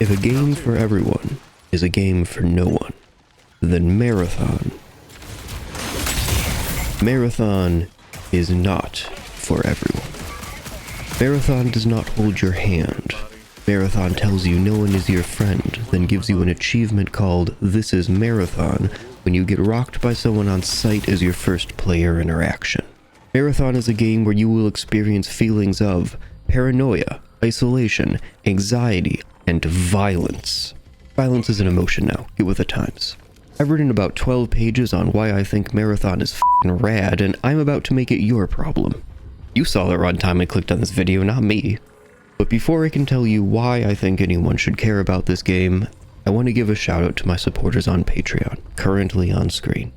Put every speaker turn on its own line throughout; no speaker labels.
If a game for everyone is a game for no one, then Marathon is not for everyone. Marathon does not hold your hand. Marathon tells you no one is your friend, then gives you an achievement called This is Marathon when you get rocked by someone on sight as your first player interaction. Marathon is a game where you will experience feelings of paranoia, isolation, anxiety, and violence. Violence is an emotion now. Get with the times. I've written about 12 pages on why I think Marathon is f***ing rad, and I'm about to make it your problem. You saw the runtime and clicked on this video, not me. But before I can tell you why I think anyone should care about this game, I want to give a shout out to my supporters on Patreon, currently on screen.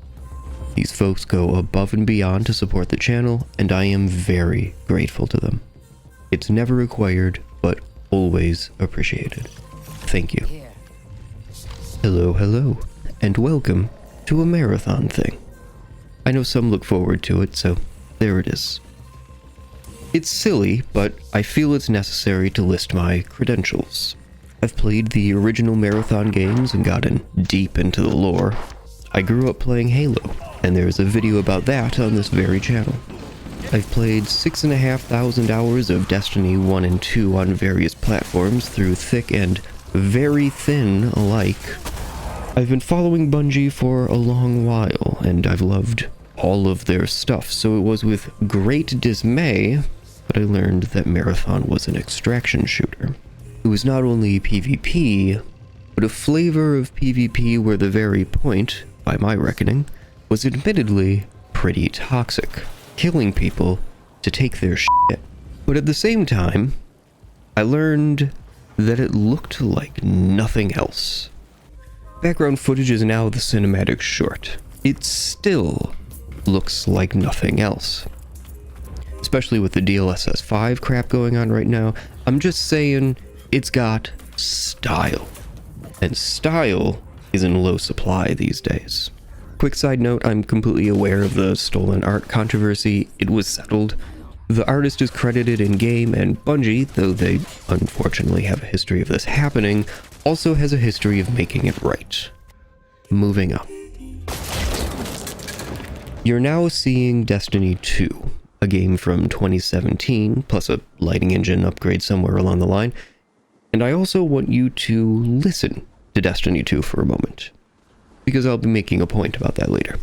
These folks go above and beyond to support the channel, and I am very grateful to them. It's never required, but always appreciated. Thank you. Hello, hello, and welcome to a marathon thing. I know some look forward to it, so there it is. It's silly, but I feel it's necessary to list my credentials. I've played the original Marathon games and gotten deep into the lore. I grew up playing Halo, and there's a video about that on this very channel. I've played 6,500 hours of Destiny 1 and 2 on various platforms through thick and very thin alike. I've been following Bungie for a long while, and I've loved all of their stuff, so it was with great dismay that I learned that Marathon was an extraction shooter. It was not only PvP, but a flavor of PvP where the very point, by my reckoning, was admittedly pretty toxic, killing people to take their shit. But at the same time, I learned that it looked like nothing else. Background footage is now the cinematic short. It still looks like nothing else. Especially with the DLSS 5 crap going on right now, I'm just saying it's got style. And style is in low supply these days. Quick side note, I'm completely aware of the stolen art controversy. It was settled. The artist is credited in-game, and Bungie, though they unfortunately have a history of this happening, also has a history of making it right. Moving on. You're now seeing Destiny 2, a game from 2017, plus a lighting engine upgrade somewhere along the line, and I also want you to listen to Destiny 2 for a moment, because I'll be making a point about that later.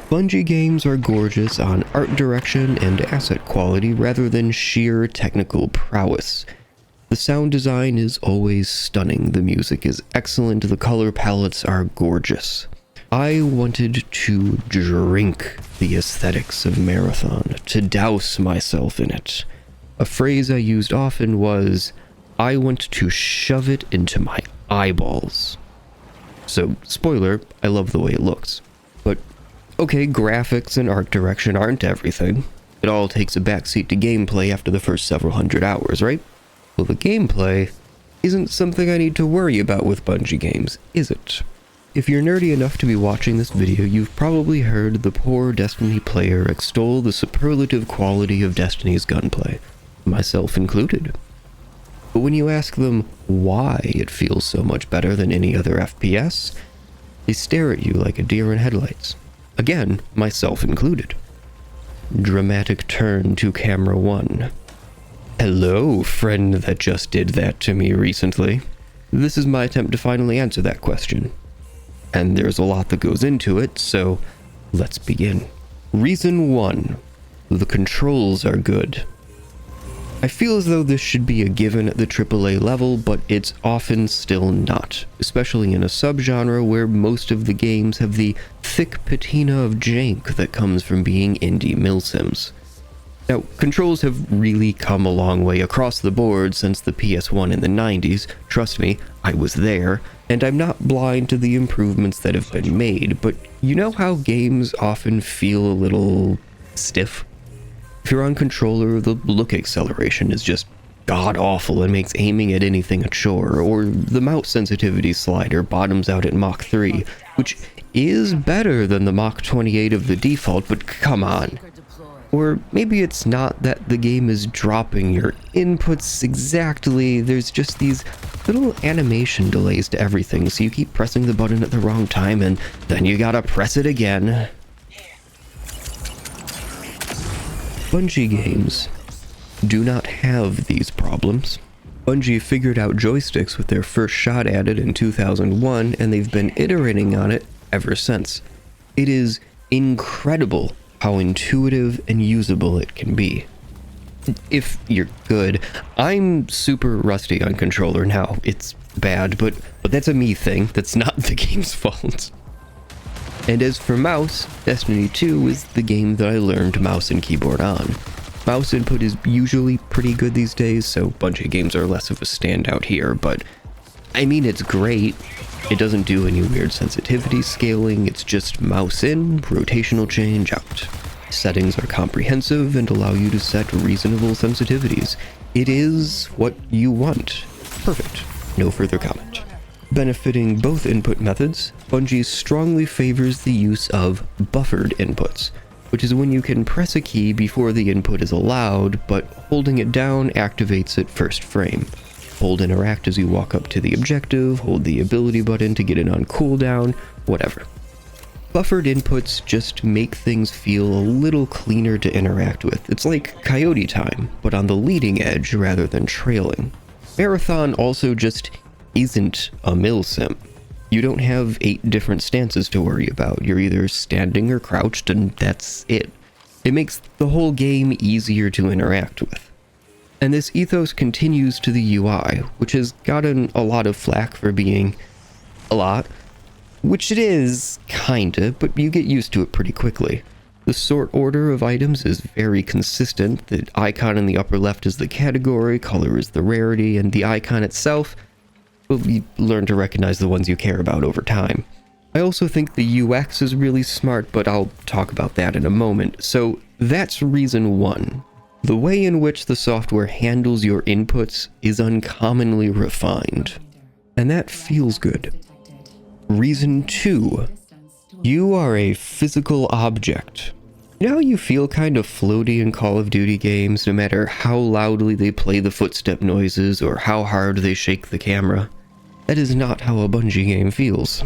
Bungie games are gorgeous on art direction and asset quality rather than sheer technical prowess. The sound design is always stunning, the music is excellent, the color palettes are gorgeous. I wanted to drink the aesthetics of Marathon, to douse myself in it. A phrase I used often was, I want to shove it into my eyeballs. So, spoiler, I love the way it looks. But okay, graphics and art direction aren't everything. It all takes a backseat to gameplay after the first several hundred hours, right? Well, the gameplay isn't something I need to worry about with Bungie games, is it? If you're nerdy enough to be watching this video, you've probably heard the poor Destiny player extol the superlative quality of Destiny's gunplay, myself included. But when you ask them why it feels so much better than any other FPS, they stare at you like a deer in headlights. Again, myself included. Dramatic turn to camera 1. Hello, friend that just did that to me recently. This is my attempt to finally answer that question. And there's a lot that goes into it, so let's begin. Reason 1. The controls are good. I feel as though this should be a given at the AAA level, but it's often still not, especially in a subgenre where most of the games have the thick patina of jank that comes from being indie milsims. Now, controls have really come a long way across the board since the PS1 in the 90s, trust me, I was there, and I'm not blind to the improvements that have been made, but you know how games often feel a little stiff? If you're on controller, the look acceleration is just god-awful and makes aiming at anything a chore, or the mouse sensitivity slider bottoms out at Mach 3, which is better than the Mach 28 of the default, but come on. Or maybe it's not that the game is dropping your inputs exactly, there's just these little animation delays to everything, so you keep pressing the button at the wrong time and then you gotta press it again. Bungie games do not have these problems. Bungie figured out joysticks with their first shot at it in 2001, and they've been iterating on it ever since. It is incredible how intuitive and usable it can be. If you're good. I'm super rusty on controller now. It's bad, but that's a me thing. That's not the game's fault. And as for mouse, Destiny 2 is the game that I learned mouse and keyboard on. Mouse input is usually pretty good these days, so Bungie games are less of a standout here, but I mean, it's great. It doesn't do any weird sensitivity scaling, it's just mouse in, rotational change out. Settings are comprehensive and allow you to set reasonable sensitivities. It is what you want. Perfect. No further comment. Benefiting both input methods, Bungie strongly favors the use of buffered inputs, which is when you can press a key before the input is allowed, but holding it down activates it first frame. Hold interact as you walk up to the objective, hold the ability button to get it on cooldown, whatever. Buffered inputs just make things feel a little cleaner to interact with. It's like Coyote Time, but on the leading edge rather than trailing. Marathon also just isn't a milsim. You don't have 8 different stances to worry about. You're either standing or crouched, and that's it. It makes the whole game easier to interact with. And this ethos continues to the UI, which has gotten a lot of flack for being a lot, which it is, kinda, but you get used to it pretty quickly. The sort order of items is very consistent. The icon in the upper left is the category, color is the rarity, and the icon itself, well, you learn to recognize the ones you care about over time. I also think the UX is really smart, but I'll talk about that in a moment. So that's reason 1. The way in which the software handles your inputs is uncommonly refined, and that feels good. Reason 2. You are a physical object. You know how you feel kind of floaty in Call of Duty games, no matter how loudly they play the footstep noises or how hard they shake the camera? That is not how a Bungie game feels.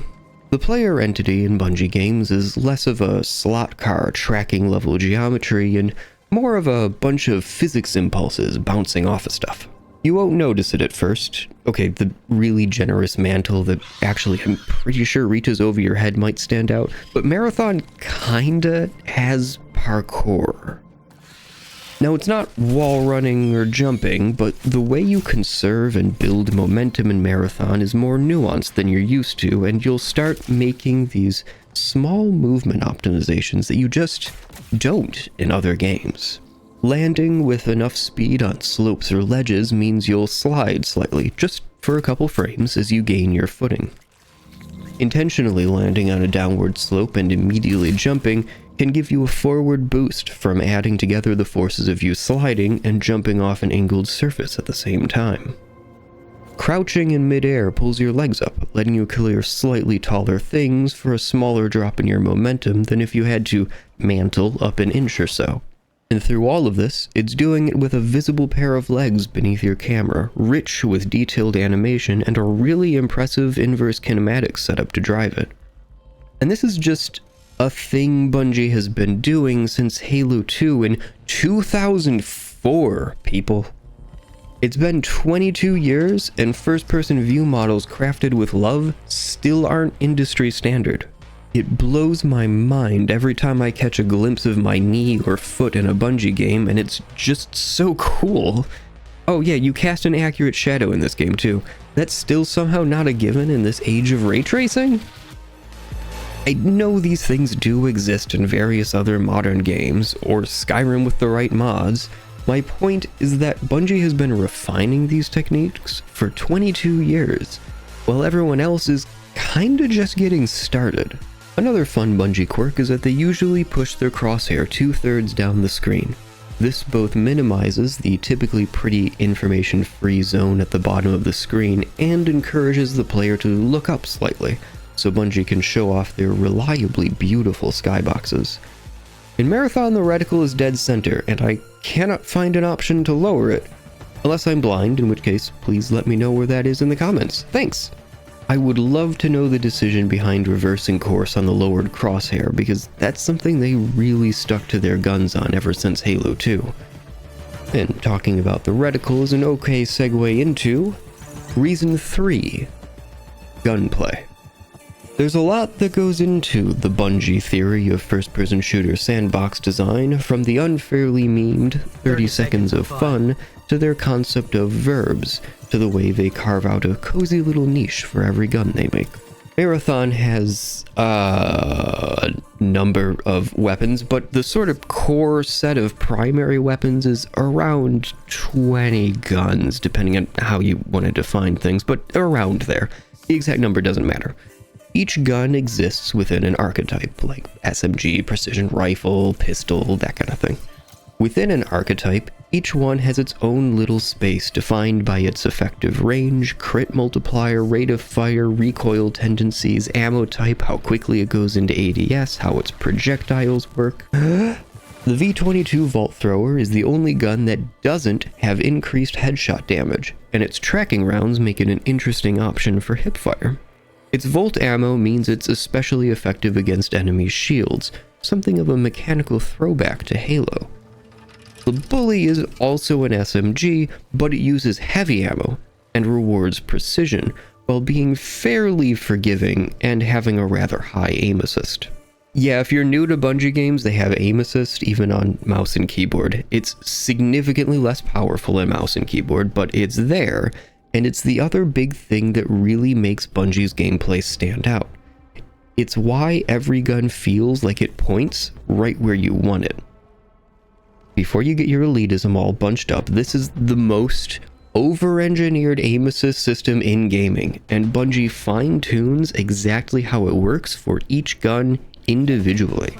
The player entity in Bungie games is less of a slot car tracking level geometry and more of a bunch of physics impulses bouncing off of stuff. You won't notice it at first. Okay, the really generous mantle that actually I'm pretty sure reaches over your head might stand out, but Marathon kinda has parkour. Now, it's not wall running or jumping, but the way you conserve and build momentum in Marathon is more nuanced than you're used to, and you'll start making these small movement optimizations that you just don't in other games. Landing with enough speed on slopes or ledges means you'll slide slightly, just for a couple frames as you gain your footing. Intentionally landing on a downward slope and immediately jumping can give you a forward boost from adding together the forces of you sliding and jumping off an angled surface at the same time. Crouching in midair pulls your legs up, letting you clear slightly taller things for a smaller drop in your momentum than if you had to mantle up an inch or so. And through all of this, it's doing it with a visible pair of legs beneath your camera, rich with detailed animation and a really impressive inverse kinematics setup to drive it. And this is just a thing Bungie has been doing since Halo 2 in 2004, people. It's been 22 years, and first-person view models crafted with love still aren't industry standard. It blows my mind every time I catch a glimpse of my knee or foot in a Bungie game, and it's just so cool. Oh yeah, you cast an accurate shadow in this game too. That's still somehow not a given in this age of ray tracing? I know these things do exist in various other modern games, or Skyrim with the right mods. My point is that Bungie has been refining these techniques for 22 years, while everyone else is kinda just getting started. Another fun Bungie quirk is that they usually push their crosshair 2/3 down the screen. This both minimizes the typically pretty information-free zone at the bottom of the screen and encourages the player to look up slightly, so Bungie can show off their reliably beautiful skyboxes. In Marathon, the reticle is dead center, and I cannot find an option to lower it. Unless I'm blind, in which case, please let me know where that is in the comments. Thanks! I would love to know the decision behind reversing course on the lowered crosshair, because that's something they really stuck to their guns on ever since Halo 2. And talking about the reticle is an okay segue into reason 3, gunplay. There's a lot that goes into the Bungie theory of first-person shooter sandbox design, from the unfairly memed 30 seconds of fun to their concept of verbs, to the way they carve out a cozy little niche for every gun they make. Marathon has a number of weapons, but the sort of core set of primary weapons is around 20 guns, depending on how you want to define things, but around there. The exact number doesn't matter. Each gun exists within an archetype, like SMG, precision rifle, pistol, that kind of thing. Within an archetype, each one has its own little space defined by its effective range, crit multiplier, rate of fire, recoil tendencies, ammo type, how quickly it goes into ADS, how its projectiles work. The V22 Vault Thrower is the only gun that doesn't have increased headshot damage, and its tracking rounds make it an interesting option for hipfire. Its Volt ammo means it's especially effective against enemy shields, something of a mechanical throwback to Halo. The Bully is also an SMG, but it uses heavy ammo and rewards precision, while being fairly forgiving and having a rather high aim assist. Yeah, if you're new to Bungie games, they have aim assist even on mouse and keyboard. It's significantly less powerful in mouse and keyboard, but it's there, and it's the other big thing that really makes Bungie's gameplay stand out. It's why every gun feels like it points right where you want it. Before you get your elitism all bunched up, this is the most over-engineered aim assist system in gaming, and Bungie fine-tunes exactly how it works for each gun individually.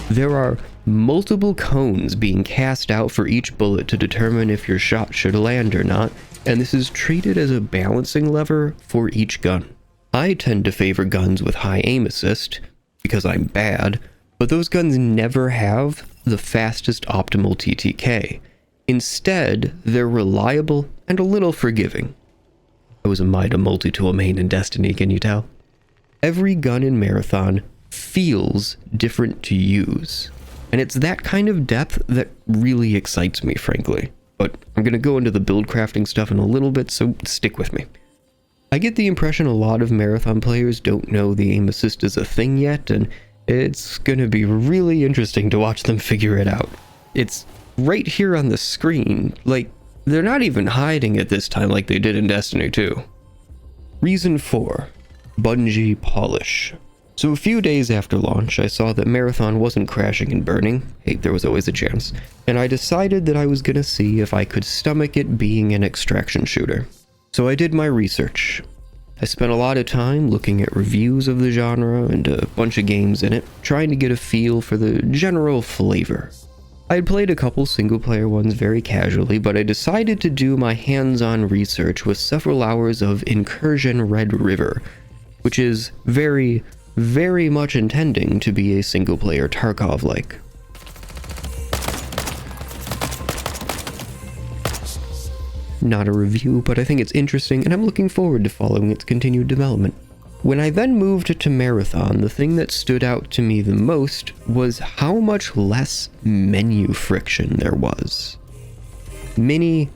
There are multiple cones being cast out for each bullet to determine if your shot should land or not, and this is treated as a balancing lever for each gun. I tend to favor guns with high aim assist, because I'm bad, but those guns never have the fastest optimal TTK. Instead, they're reliable and a little forgiving. I was a Mida multi-tool main in Destiny, can you tell? Every gun in Marathon feels different to use, and it's that kind of depth that really excites me, frankly. But I'm going to go into the build crafting stuff in a little bit, so stick with me. I get the impression a lot of Marathon players don't know the aim assist is a thing yet, and it's going to be really interesting to watch them figure it out. It's right here on the screen, like, they're not even hiding it this time like they did in Destiny 2. Reason 4. Bungie Polish. So a few days after launch, I saw that Marathon wasn't crashing and burning. Hey, there was always a chance. And I decided that I was gonna see if I could stomach it being an extraction shooter. So I did my research. I spent a lot of time looking at reviews of the genre and a bunch of games in it, trying to get a feel for the general flavor. I had played a couple single-player ones very casually, but I decided to do my hands-on research with several hours of Incursion Red River, which is very much intending to be a single-player Tarkov-like. Not a review, but I think it's interesting, and I'm looking forward to following its continued development. When I then moved to Marathon, the thing that stood out to me the most was how much less menu friction there was. Many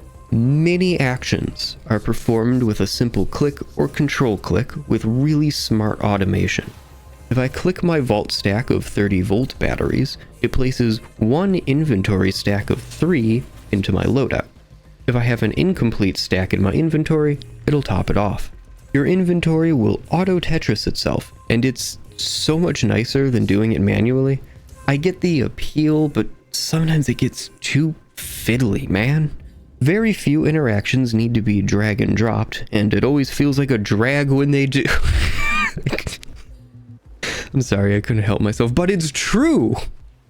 actions are performed with a simple click or control click with really smart automation. If I click my vault stack of 30-volt batteries, it places one inventory stack of 3 into my loadout. If I have an incomplete stack in my inventory, it'll top it off. Your inventory will auto-Tetris itself, and it's so much nicer than doing it manually. I get the appeal, but sometimes it gets too fiddly, man. Very few interactions need to be drag and dropped, and it always feels like a drag when they do. I'm sorry, I couldn't help myself, but it's true!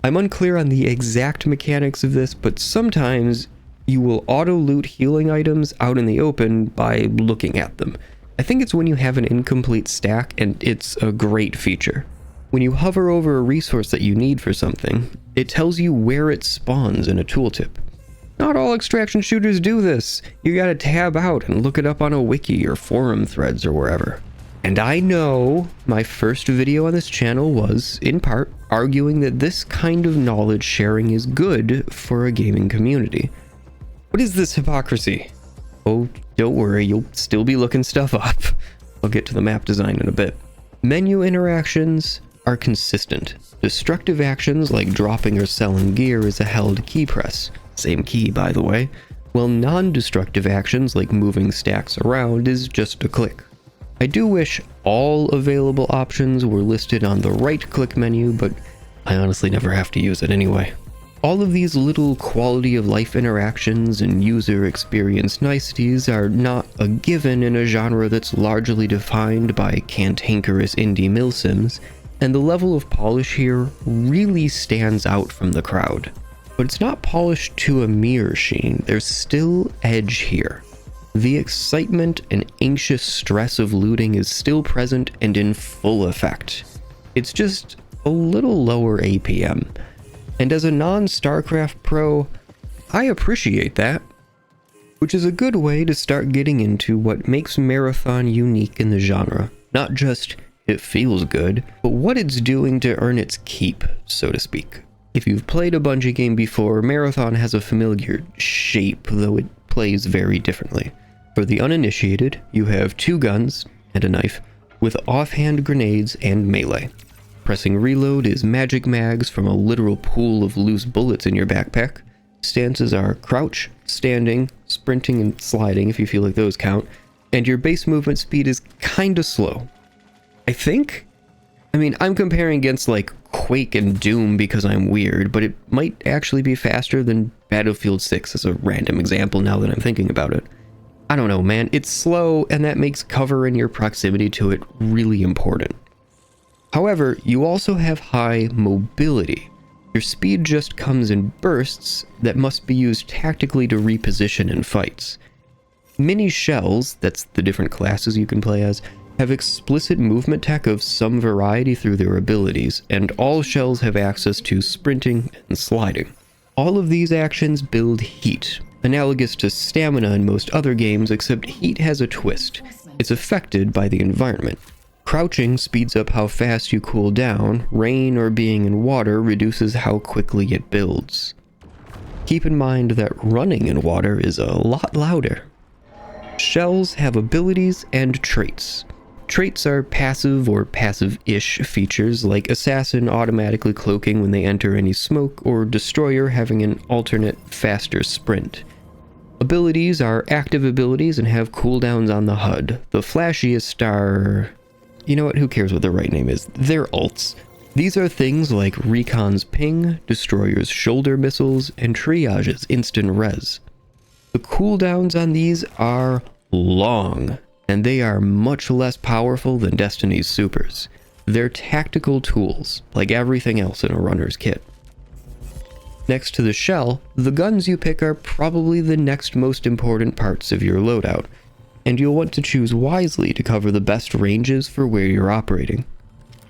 I'm unclear on the exact mechanics of this, but sometimes you will auto-loot healing items out in the open by looking at them. I think it's when you have an incomplete stack, and it's a great feature. When you hover over a resource that you need for something, it tells you where it spawns in a tooltip. Not all extraction shooters do this. You gotta tab out and look it up on a wiki or forum threads or wherever. And I know my first video on this channel was, in part, arguing that this kind of knowledge sharing is good for a gaming community. What is this hypocrisy? Oh, don't worry, you'll still be looking stuff up. I'll get to the map design in a bit. Menu interactions are consistent. Destructive actions like dropping or selling gear is a held key press. Same key, by the way. While non-destructive actions like moving stacks around is just a click. I do wish all available options were listed on the right-click menu, but I honestly never have to use it anyway. All of these little quality of life interactions and user experience niceties are not a given in a genre that's largely defined by cantankerous indie milsims, and the level of polish here really stands out from the crowd. But it's not polished to a mere sheen, there's still edge here. The excitement and anxious stress of looting is still present and in full effect. It's just a little lower APM. And as a non-StarCraft pro, I appreciate that. Which is a good way to start getting into what makes Marathon unique in the genre. Not just it feels good, but what it's doing to earn its keep, so to speak. If you've played a Bungie game before, Marathon has a familiar shape, though it plays very differently. For the uninitiated, you have 2 guns and a knife, with offhand grenades and melee. Pressing reload is magic mags from a literal pool of loose bullets in your backpack. Stances are crouch, standing, sprinting, and sliding if you feel like those count, and your base movement speed is kinda slow. I think? I mean, I'm comparing against like Quake and Doom because I'm weird, but it might actually be faster than Battlefield 6 as a random example now that I'm thinking about it. I don't know, man, it's slow, and that makes cover and your proximity to it really important. However, you also have high mobility. Your speed just comes in bursts that must be used tactically to reposition in fights. Mini shells, that's the different classes you can play as, have explicit movement tech of some variety through their abilities, and all shells have access to sprinting and sliding. All of these actions build heat, analogous to stamina in most other games, except heat has a twist. It's affected by the environment. Crouching speeds up how fast you cool down, rain or being in water reduces how quickly it builds. Keep in mind that running in water is a lot louder. Shells have abilities and traits. Traits are passive or passive-ish features, like Assassin automatically cloaking when they enter any smoke, or Destroyer having an alternate, faster sprint. Abilities are active abilities and have cooldowns on the HUD. The flashiest are... you know what, who cares what the right name is? They're ults. These are things like Recon's ping, Destroyer's shoulder missiles, and Triage's instant res. The cooldowns on these are long, and they are much less powerful than Destiny's supers. They're tactical tools, like everything else in a runner's kit. Next to the shell, the guns you pick are probably the next most important parts of your loadout, and you'll want to choose wisely to cover the best ranges for where you're operating.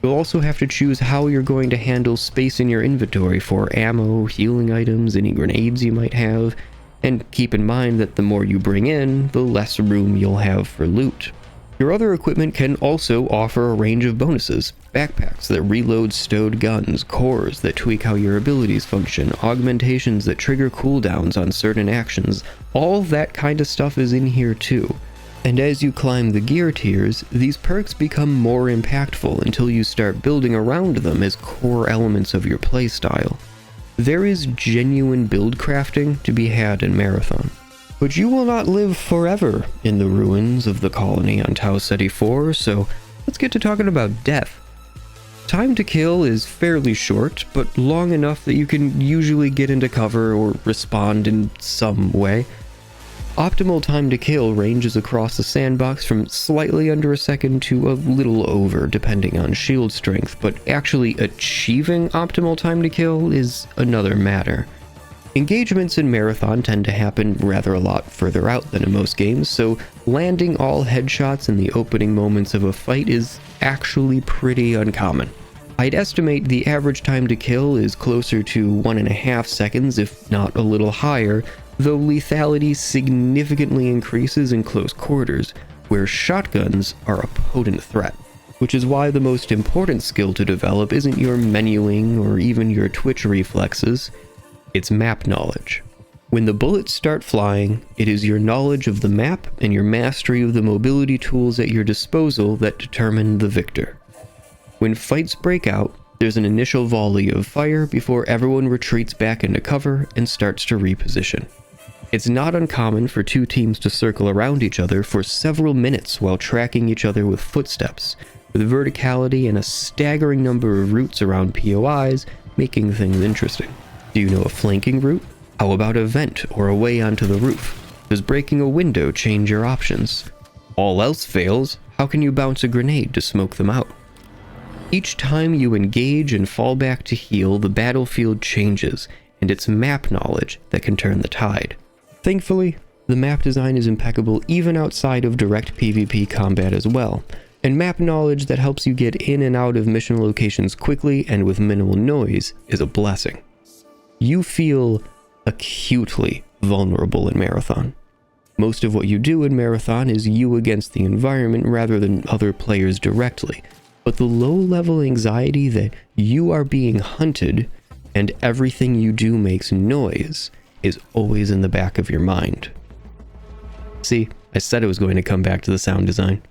You'll also have to choose how you're going to handle space in your inventory for ammo, healing items, any grenades you might have, and keep in mind that the more you bring in, the less room you'll have for loot. Your other equipment can also offer a range of bonuses: backpacks that reload stowed guns, cores that tweak how your abilities function, augmentations that trigger cooldowns on certain actions. All that kind of stuff is in here too. And as you climb the gear tiers, these perks become more impactful until you start building around them as core elements of your playstyle. There is genuine build crafting to be had in Marathon. But you will not live forever in the ruins of the colony on Tau Ceti 4, so let's get to talking about death. Time to kill is fairly short, but long enough that you can usually get into cover or respond in some way. Optimal time to kill ranges across the sandbox from slightly under a second to a little over, depending on shield strength, but actually achieving optimal time to kill is another matter. Engagements in Marathon tend to happen rather a lot further out than in most games, so landing all headshots in the opening moments of a fight is actually pretty uncommon. I'd estimate the average time to kill is closer to 1.5 seconds, if not a little higher, though lethality significantly increases in close quarters, where shotguns are a potent threat. Which is why the most important skill to develop isn't your menuing or even your twitch reflexes, it's map knowledge. When the bullets start flying, it is your knowledge of the map and your mastery of the mobility tools at your disposal that determine the victor. When fights break out, there's an initial volley of fire before everyone retreats back into cover and starts to reposition. It's not uncommon for two teams to circle around each other for several minutes while tracking each other with footsteps, with verticality and a staggering number of routes around POIs, making things interesting. Do you know a flanking route? How about a vent or a way onto the roof? Does breaking a window change your options? All else fails, how can you bounce a grenade to smoke them out? Each time you engage and fall back to heal, the battlefield changes, and it's map knowledge that can turn the tide. Thankfully, the map design is impeccable even outside of direct PvP combat as well, and map knowledge that helps you get in and out of mission locations quickly and with minimal noise is a blessing. You feel acutely vulnerable in Marathon. Most of what you do in Marathon is you against the environment rather than other players directly, but the low-level anxiety that you are being hunted and everything you do makes noise is always in the back of your mind. See, I said I was going to come back to the sound design.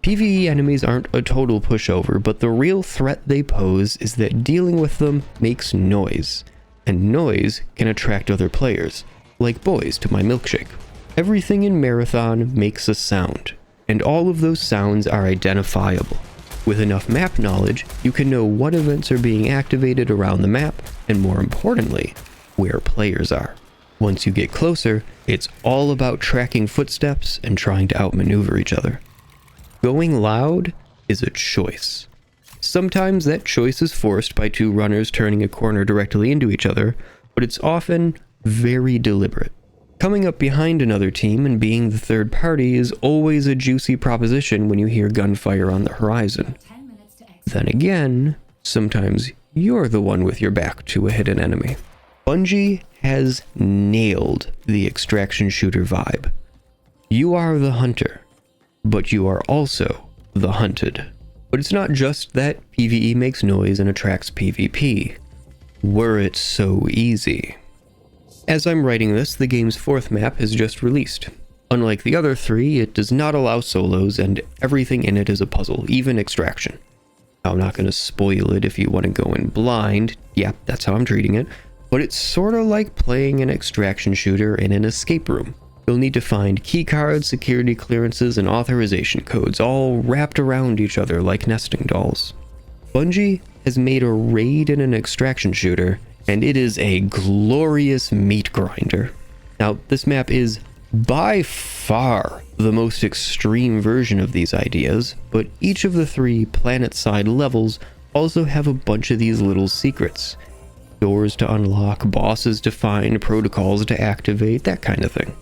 PvE enemies aren't a total pushover, but the real threat they pose is that dealing with them makes noise, and noise can attract other players, like boys to my milkshake. Everything in Marathon makes a sound, and all of those sounds are identifiable. With enough map knowledge, you can know what events are being activated around the map, and more importantly, where players are. Once you get closer, it's all about tracking footsteps and trying to outmaneuver each other. Going loud is a choice. Sometimes that choice is forced by two runners turning a corner directly into each other, but it's often very deliberate. Coming up behind another team and being the third party is always a juicy proposition when you hear gunfire on the horizon. Then again, sometimes you're the one with your back to a hidden enemy. Bungie has nailed the extraction shooter vibe. You are the hunter, but you are also the hunted. But it's not just that PvE makes noise and attracts PvP. Were it so easy. As I'm writing this, the game's 4th map has just released. Unlike the other 3, it does not allow solos, and everything in it is a puzzle, even extraction. Now, I'm not going to spoil it if you want to go in blind. Yeah, that's how I'm treating it. But it's sort of like playing an extraction shooter in an escape room. You'll need to find keycards, security clearances, and authorization codes, all wrapped around each other like nesting dolls. Bungie has made a raid in an extraction shooter, and it is a glorious meat grinder. Now, this map is by far the most extreme version of these ideas, but each of the 3 planet-side levels also have a bunch of these little secrets. Doors to unlock, bosses to find, protocols to activate, that kind of thing.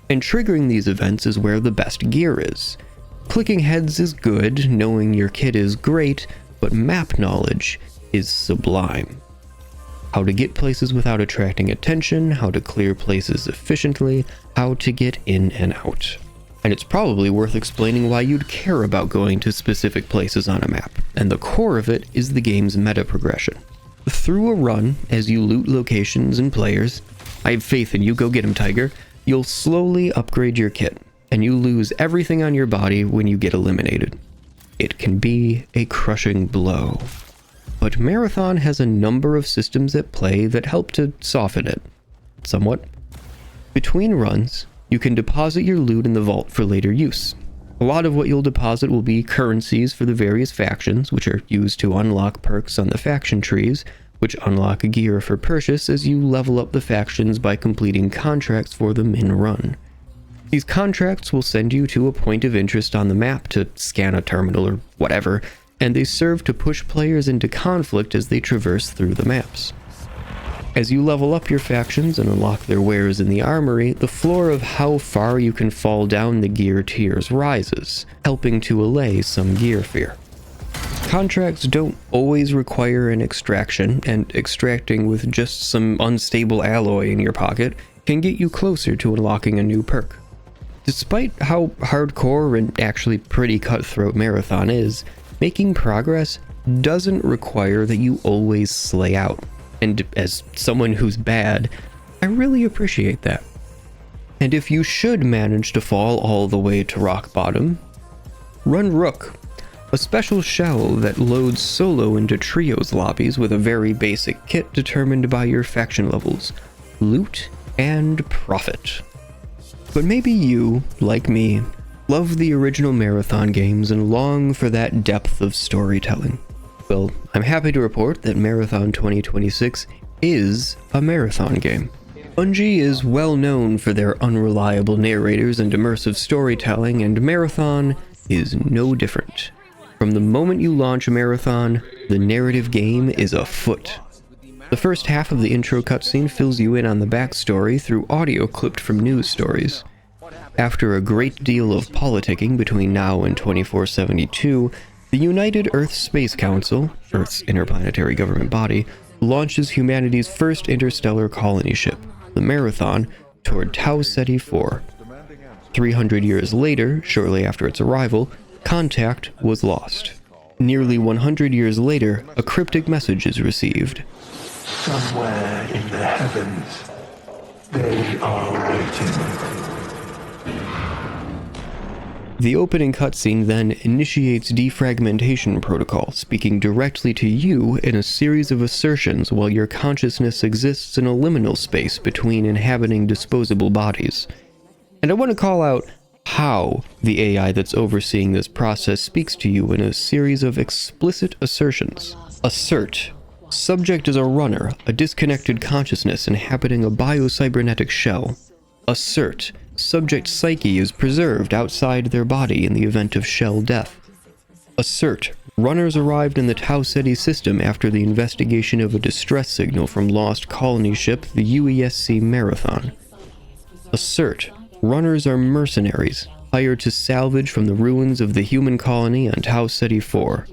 And triggering these events is where the best gear is. Clicking heads is good, knowing your kit is great, but map knowledge is sublime. How to get places without attracting attention, how to clear places efficiently, how to get in and out. And it's probably worth explaining why you'd care about going to specific places on a map, and the core of it is the game's meta progression. Through a run, as you loot locations and players, I have faith in you, go get him, Tiger, you'll slowly upgrade your kit, and you lose everything on your body when you get eliminated. It can be a crushing blow. But Marathon has a number of systems at play that help to soften it, somewhat. Between runs, you can deposit your loot in the vault for later use. A lot of what you'll deposit will be currencies for the various factions, which are used to unlock perks on the faction trees, which unlock gear for purchase as you level up the factions by completing contracts for them in run. These contracts will send you to a point of interest on the map to scan a terminal or whatever, and they serve to push players into conflict as they traverse through the maps. As you level up your factions and unlock their wares in the armory, the floor of how far you can fall down the gear tiers rises, helping to allay some gear fear. Contracts don't always require an extraction, and extracting with just some unstable alloy in your pocket can get you closer to unlocking a new perk. Despite how hardcore and actually pretty cutthroat Marathon is, making progress doesn't require that you always slay out. And as someone who's bad, I really appreciate that. And if you should manage to fall all the way to rock bottom, run Rook, a special shell that loads solo into trios lobbies with a very basic kit determined by your faction levels, loot, and profit. But maybe you, like me, love the original Marathon games and long for that depth of storytelling. Well, I'm happy to report that Marathon 2026 is a Marathon game. Bungie is well known for their unreliable narrators and immersive storytelling, and Marathon is no different. From the moment you launch a Marathon, the narrative game is afoot. The first half of the intro cutscene fills you in on the backstory through audio clipped from news stories. After a great deal of politicking between now and 2472, the United Earth Space Council, Earth's interplanetary government body, launches humanity's first interstellar colony ship, the Marathon, toward Tau Ceti 4. 300 years later, shortly after its arrival, contact was lost. Nearly 100 years later, a cryptic message is received.
Somewhere in the heavens, they are waiting.
The opening cutscene then initiates defragmentation protocol, speaking directly to you in a series of assertions while your consciousness exists in a liminal space between inhabiting disposable bodies. And I want to call out how the AI that's overseeing this process speaks to you in a series of explicit assertions. Assert. Subject is a runner, a disconnected consciousness inhabiting a biocybernetic shell. Assert. Subject psyche is preserved outside their body in the event of shell death. Assert. Runners arrived in the Tau Ceti system after the investigation of a distress signal from lost colony ship, the UESC Marathon. Assert. Runners are mercenaries, hired to salvage from the ruins of the human colony on Tau Ceti 4.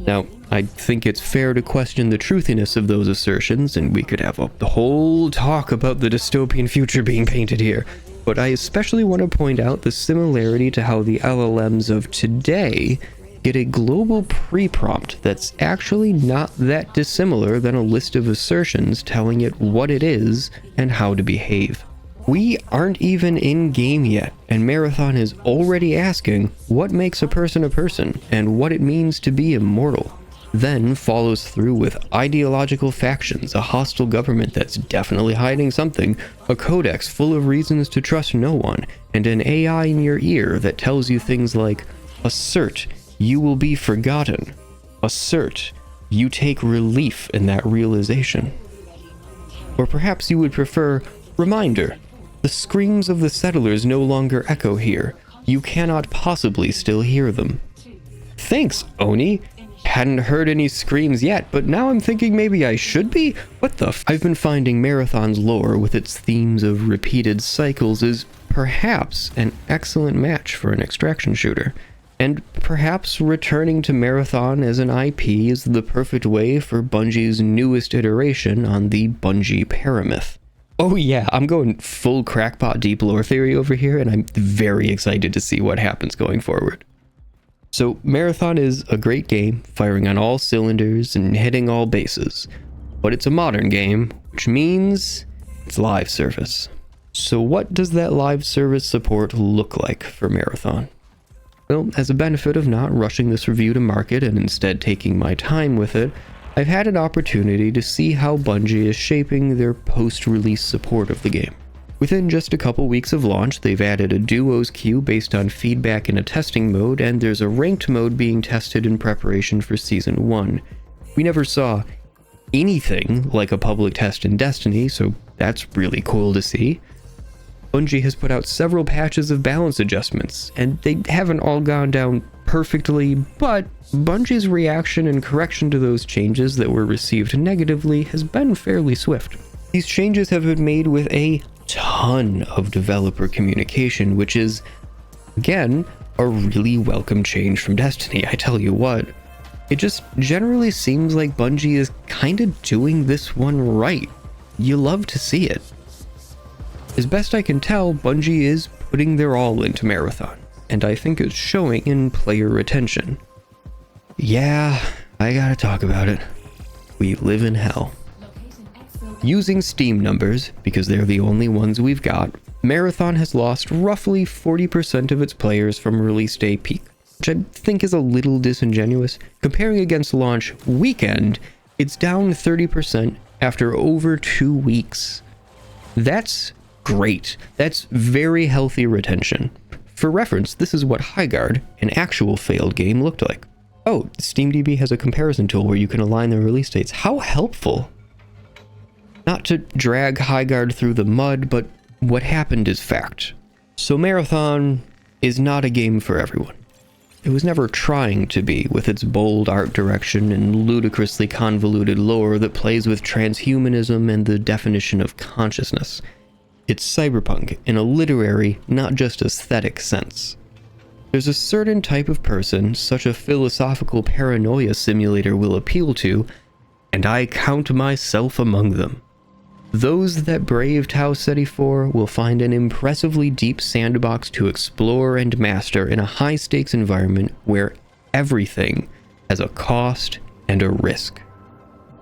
Now, I think it's fair to question the truthiness of those assertions, and we could have the whole talk about the dystopian future being painted here, but I especially want to point out the similarity to how the LLMs of today get a global pre-prompt that's actually not that dissimilar than a list of assertions telling it what it is and how to behave. We aren't even in-game yet, and Marathon is already asking what makes a person and what it means to be immortal. Then follows through with ideological factions, a hostile government that's definitely hiding something, a codex full of reasons to trust no one, and an AI in your ear that tells you things like, assert, you will be forgotten. Assert, you take relief in that realization. Or perhaps you would prefer, reminder, the screams of the settlers no longer echo here. You cannot possibly still hear them. Thanks, Oni. Hadn't heard any screams yet, but now I'm thinking maybe I should be? What the I've been finding Marathon's lore with its themes of repeated cycles is perhaps an excellent match for an extraction shooter. And perhaps returning to Marathon as an IP is the perfect way for Bungie's newest iteration on the Bungie Paramyth. Oh yeah, I'm going full crackpot deep lore theory over here, and I'm very excited to see what happens going forward. So Marathon is a great game, firing on all cylinders and hitting all bases. But it's a modern game, which means it's live service. So what does that live service support look like for Marathon? Well, as a benefit of not rushing this review to market and instead taking my time with it, I've had an opportunity to see how Bungie is shaping their post-release support of the game. Within just a couple weeks of launch, they've added a duos queue based on feedback in a testing mode, and there's a ranked mode being tested in preparation for Season 1. We never saw anything like a public test in Destiny, so that's really cool to see. Bungie has put out several patches of balance adjustments, and they haven't all gone down perfectly, but Bungie's reaction and correction to those changes that were received negatively has been fairly swift. These changes have been made with a ton of developer communication, which is, again, a really welcome change from Destiny. I tell you what, it just generally seems like Bungie is kind of doing this one right. You love to see it. As best I can tell, Bungie is putting their all into Marathon, and I think it's showing in player retention. Yeah, I gotta talk about it. We live in hell. Using Steam numbers, because they're the only ones we've got, Marathon has lost roughly 40% of its players from release day peak, which I think is a little disingenuous. Comparing against launch weekend, it's down 30% after over 2 weeks. That's great. That's very healthy retention. For reference, this is what Highguard, an actual failed game, looked like. Oh, SteamDB has a comparison tool where you can align the release dates. How helpful! Not to drag Highguard through the mud, but what happened is fact. So Marathon is not a game for everyone. It was never trying to be, with its bold art direction and ludicrously convoluted lore that plays with transhumanism and the definition of consciousness. It's cyberpunk in a literary, not just aesthetic sense. There's a certain type of person such a philosophical paranoia simulator will appeal to, and I count myself among them. Those that brave Tau Ceti 4 will find an impressively deep sandbox to explore and master in a high-stakes environment where everything has a cost and a risk.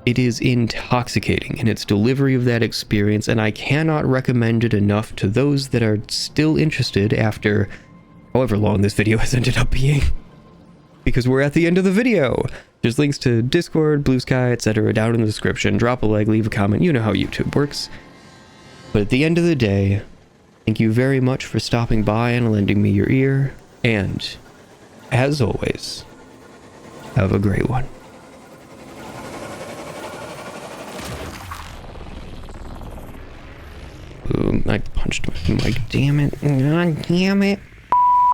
It is intoxicating in its delivery of that experience, and I cannot recommend it enough to those that are still interested after however long this video has ended up being. Because we're at the end of the video! There's links to Discord, Blue Sky, etc. down in the description. Drop a like, leave a comment, you know how YouTube works. But at the end of the day, thank you very much for stopping by and lending me your ear, and, as always, have a great one. Boom, I punched my mic, damn it. God damn it.